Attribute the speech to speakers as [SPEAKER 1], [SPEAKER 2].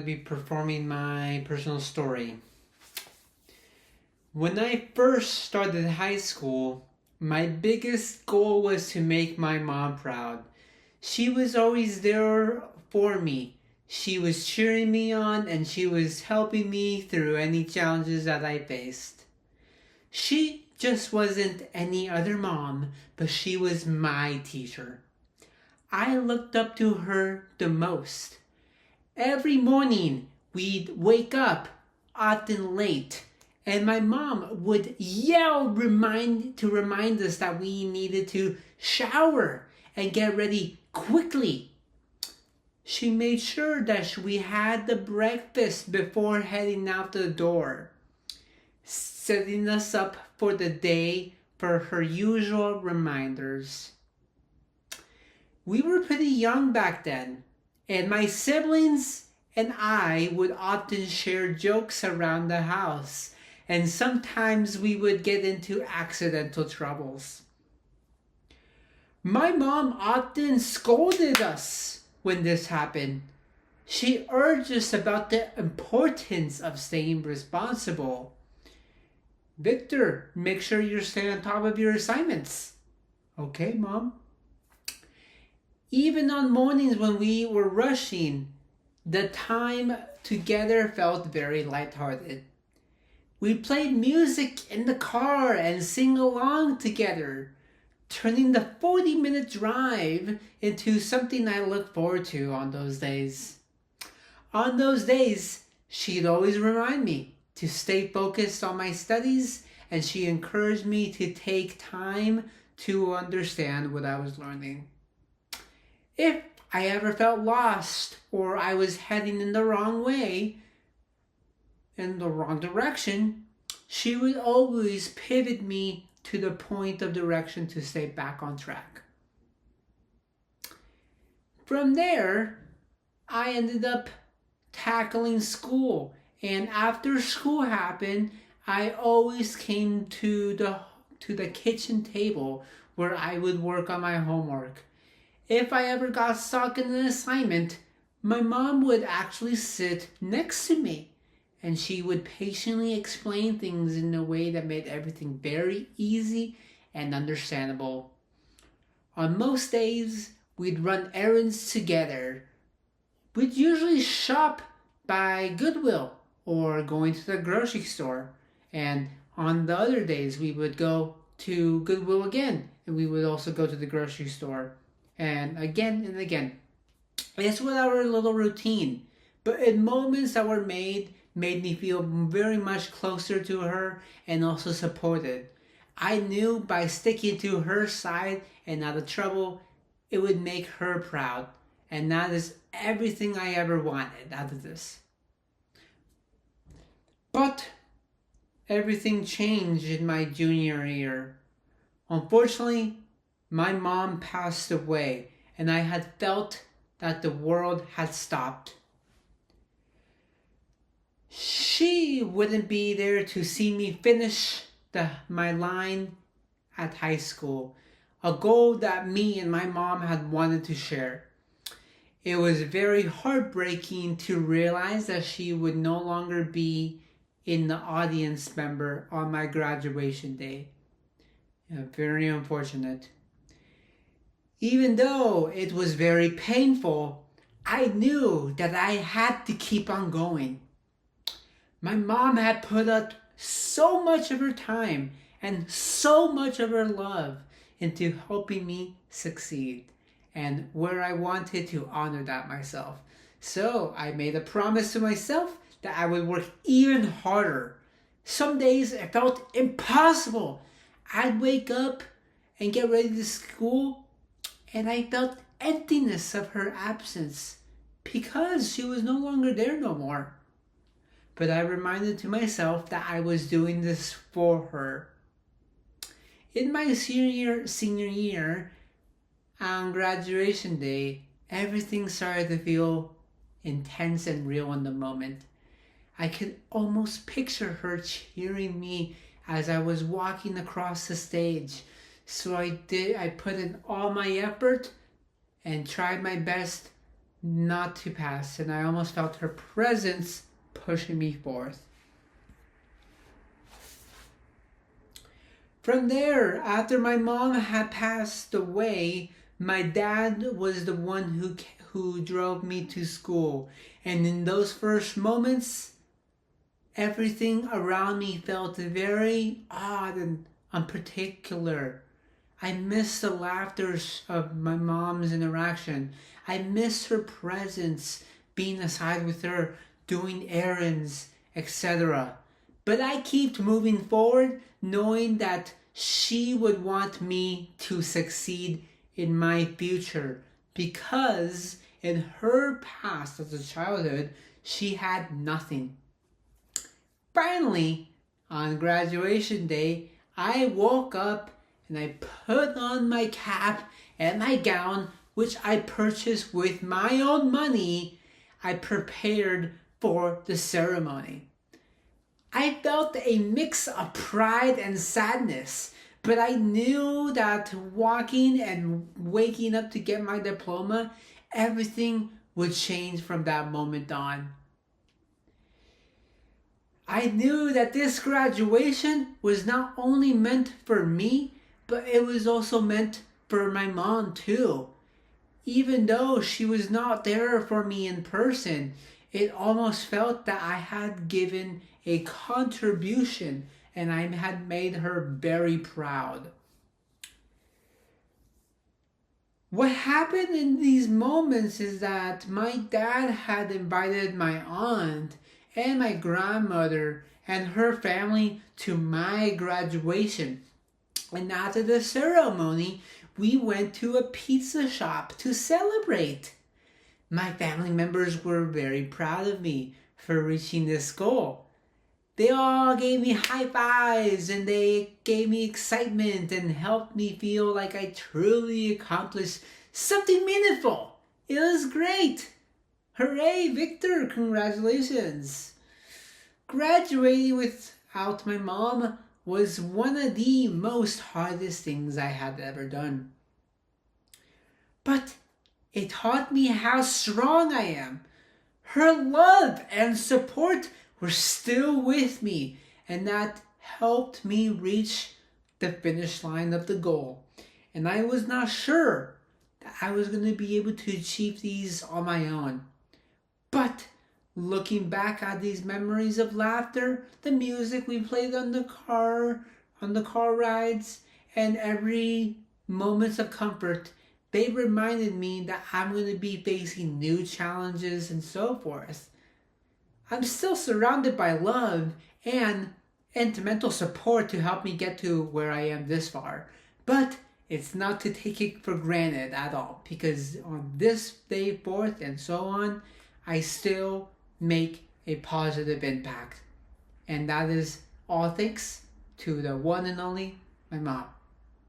[SPEAKER 1] be performing my personal story. When I first started high school, my biggest goal was to make my mom proud. She was always there for me. She was cheering me on and she was helping me through any challenges that I faced. She just wasn't any other mom, but she was my teacher. I looked up to her the most. Every morning, we'd wake up, often late, and my mom would yell to remind us that we needed to shower and get ready quickly. She made sure that we had the breakfast before heading out the door, setting us up for the day for her usual reminders. We were pretty young back then, and my siblings and I would often share jokes around the house, and sometimes we would get into accidental troubles. My mom often scolded us when this happened. She urged us about the importance of staying responsible. Victor, make sure you stay on top of your assignments. Okay, Mom. Even on mornings when we were rushing, the time together felt very lighthearted. We played music in the car and sing along together, turning the 40-minute drive into something I look forward to on those days. On those days, she'd always remind me to stay focused on my studies, and she encouraged me to take time to understand what I was learning. If I ever felt lost or I was heading in the wrong way, in the wrong direction, she would always pivot me to the point of direction to stay back on track. From there, I ended up tackling school, and after school happened, I always came to the kitchen table where I would work on my homework. If I ever got stuck in an assignment, my mom would actually sit next to me, and she would patiently explain things in a way that made everything very easy and understandable. On most days, we'd run errands together. We'd usually shop by Goodwill or going to the grocery store. And on the other days, we would go to Goodwill again, and we would also go to the grocery store. And again. This was our little routine. But in moments that were made me feel very much closer to her and also supported. I knew by sticking to her side and out of trouble, it would make her proud. And that is everything I ever wanted out of this. But everything changed in my junior year. Unfortunately, my mom passed away, and I had felt that the world had stopped. She wouldn't be there to see me finish my line at high school, a goal that me and my mom had wanted to share. It was very heartbreaking to realize that she would no longer be in the audience member on my graduation day. Very unfortunate. Even though it was very painful, I knew that I had to keep on going. My mom had put up so much of her time and so much of her love into helping me succeed, and where I wanted to honor that myself. So I made a promise to myself that I would work even harder. Some days it felt impossible. I'd wake up and get ready to school, and I felt emptiness of her absence because she was no longer there no more. But I reminded to myself that I was doing this for her. In my senior year, on graduation day, everything started to feel intense and real in the moment. I could almost picture her cheering me as I was walking across the stage. So I put in all my effort and tried my best not to pass, and I almost felt her presence pushing me forth. From there, after my mom had passed away, my dad was the one who drove me to school. And in those first moments, everything around me felt very odd and unparticular. I missed the laughter of my mom's interaction. I missed her presence, being aside with her, doing errands, etc. But I kept moving forward, knowing that she would want me to succeed in my future, because in her past as a childhood, she had nothing. Finally, on graduation day, I woke up and I put on my cap and my gown, which I purchased with my own money. I prepared for the ceremony. I felt a mix of pride and sadness, but I knew that walking and waking up to get my diploma, everything would change from that moment on. I knew that this graduation was not only meant for me, but it was also meant for my mom too. Even though she was not there for me in person, it almost felt that I had given a contribution and I had made her very proud. What happened in these moments is that my dad had invited my aunt and my grandmother and her family to my graduation. And after the ceremony, we went to a pizza shop to celebrate. My family members were very proud of me for reaching this goal. They all gave me high fives and they gave me excitement and helped me feel like I truly accomplished something meaningful. It was great. Hooray, Victor, congratulations. Graduating without my mom was one of the most hardest things I had ever done. But it taught me how strong I am. Her love and support were still with me, and that helped me reach the finish line of the goal. And I was not sure that I was going to be able to achieve these on my own. But looking back at these memories of laughter, the music we played on the car rides, and every moments of comfort, they reminded me that I'm going to be facing new challenges and so forth. I'm still surrounded by love and mental support to help me get to where I am this far. But it's not to take it for granted at all, because on this day forth and so on, I still make a positive impact. And that is all thanks to the one and only my mom.